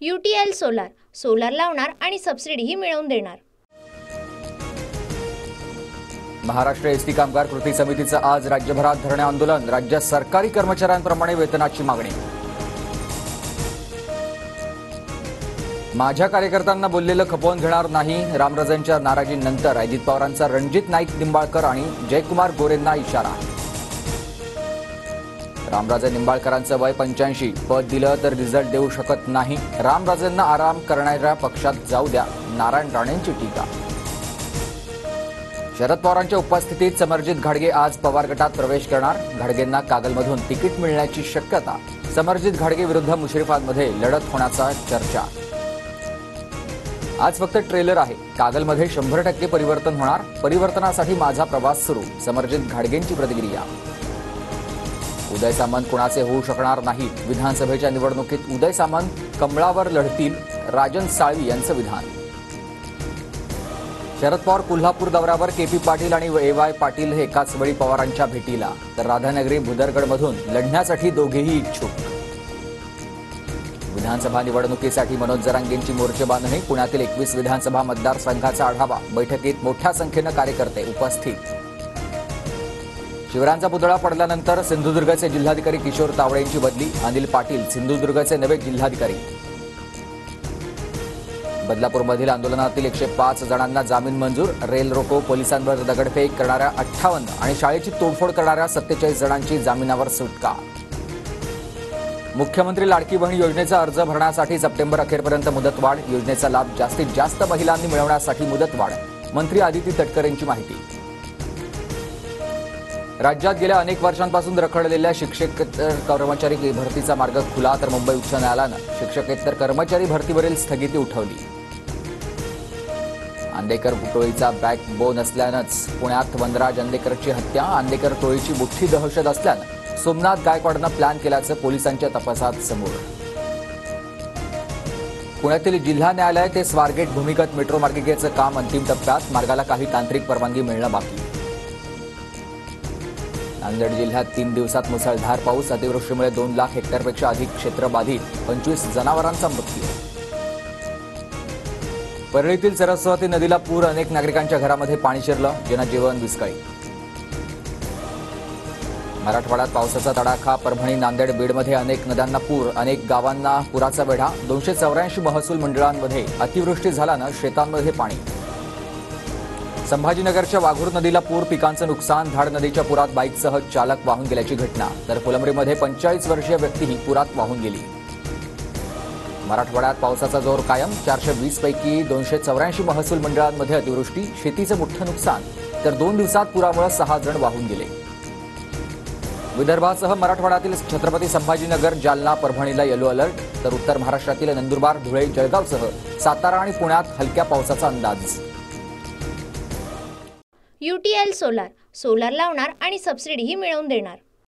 UTL solar solar लावणार आणि सबसिडीही मिळवून देणार। महाराष्ट्र एसटी कामगार कृती समितीचं आज राज्यभरात धरणे आंदोलन। राज्यात सरकारी कर्मचाऱ्यांप्रमाणे वेतनाची मागणी। माझ्या कार्यकर्त्यांना बोललेलं खपवून घेणार नाही, रामराजेंच्या नाराजीनंतर अजित पवारांचा रणजित नाईक निंबाळकर आणि जयकुमार गोरेंना इशारा। रामराजे निंबाळकरांचं वय 85, पद दिलं तर रिझल्ट देऊ शकत नाही, रामराजेंना आराम करणाऱ्या पक्षात जाऊ द्या, नारायण राणेंची टीका। शरद पवारांच्या उपस्थितीत समरजित घाडगे आज पवार गटात प्रवेश करणार। घाडगेंना कागलमधून तिकीट मिळण्याची शक्यता। समरजित घाडगे विरुद्ध मुश्रीफांमध्ये लढत होण्याचा चर्चा। आज फक्त ट्रेलर आहे, कागलमध्ये 100% परिवर्तन होणार, परिवर्तनासाठी माझा प्रवास सुरू, समरजित घाडगेंची प्रतिक्रिया। उदय सामंत कुणाचे होऊ शकणार नाहीत, विधानसभेच्या निवडणुकीत उदय सामंत कमळावर लढतील, राजन साळवी यांचं विधान। शरद पवार कोल्हापूर दौऱ्यावर, केपी पाटील आणि AY पाटील हे एकाच वेळी पवारांच्या भेटीला, तर राधानगरी भुदरगडमधून लढण्यासाठी दोघेही इच्छुक। विधानसभा निवडणुकीसाठी मनोज जरांगेंची मोर्चेबांधणी, पुण्यातील 21 विधानसभा मतदारसंघाचा आढावा, बैठकीत मोठ्या संख्येनं कार्यकर्ते उपस्थित। शिवरायांचा पुतळा पडल्यानंतर सिंधुदुर्गचे जिल्हाधिकारी किशोर तावडेंची बदली, अनिल पाटील सिंधुदुर्गचे नवे जिल्हाधिकारी। बदलापूरमधील आंदोलनातील 105 जणांना जामीन मंजूर, रेल रोको, पोलिसांवर दगडफेक करणाऱ्या 58 आणि शाळेची तोडफोड करणाऱ्या 47 जणांची जामिनावर सुटका। मुख्यमंत्री लाडकी बहीण योजनेचा अर्ज भरण्यासाठी सप्टेंबर अखेरपर्यंत मुदतवाढ, योजनेचा लाभ जास्तीत जास्त महिलांनी मिळवण्यासाठी मुदतवाढ, मंत्री आदिती तटकरे यांची माहिती। राज्यात गेल्या अनेक वर्षांपासून रखडलेल्या शिक्षकेतर कर्मचारी भरतीचा मार्ग खुला, तर मुंबई उच्च न्यायालयानं शिक्षकेतर कर्मचारी भरतीवरील स्थगिती उठवली। आंदेकर टोळीचा बॅकबोन असल्यानंच पुण्यात वनराज आंदेकरची हत्या, आंदेकर टोळीची मोठी दहशत असल्यानं सोमनाथ गायकवाडनं प्लॅन केल्याचं पोलिसांच्या तपासात समोर। पुण्यातील जिल्हा न्यायालय ते स्वारगेट भूमिगत मेट्रो मार्गिकेचं काम अंतिम टप्प्यात, मार्गाला काही तांत्रिक परवानगी मिळणं बाकी। नांदेड जिल्ह्यात 3 दिवसात मुसळधार पाऊस, अतिवृष्टीमुळे 2 लाख हेक्टरपेक्षा अधिक क्षेत्र बाधित, 25 जनावरांचा मृत्यू। परळीतील सरस्वती नदीला पूर, अनेक नागरिकांच्या घरामध्ये पाणी शिरलं, जनजीवन विस्कळीत। मराठवाड्यात पावसाचा तडाखा, परभणी, नांदेड, बीडमध्ये अनेक नद्यांना पूर, अनेक गावांना पुराचा वेढा, 284 महसूल मंडळांमध्ये अतिवृष्टी झाल्यानं शेतांमध्ये पाणी। संभाजीनगरच्या वाघूर नदीला पूर, पिकांचं नुकसान, धाड नदीच्या पुरात बाईकसह चालक वाहून गेल्याची घटना, तर फुलंब्रीमध्ये 45 वर्षीय व्यक्तीही पुरात वाहून गेली। मराठवाड्यात पावसाचा जोर कायम, 420 पैकी 284 महसूल मंडळांमध्ये अतिवृष्टी, शेतीचं मोठं नुकसान, तर 2 दिवसात पुरामुळे 6 जण वाहून गेले। विदर्भासह मराठवाड्यातील छत्रपती संभाजीनगर, जालना, परभणीला येलो अलर्ट, तर उत्तर महाराष्ट्रातील नंदुरबार, धुळे, जळगावसह सातारा आणि पुण्यात हलक्या पावसाचा अंदाज। UTL सोलार सोलार लावणार आणि सबसिडीही मिळवून देणार।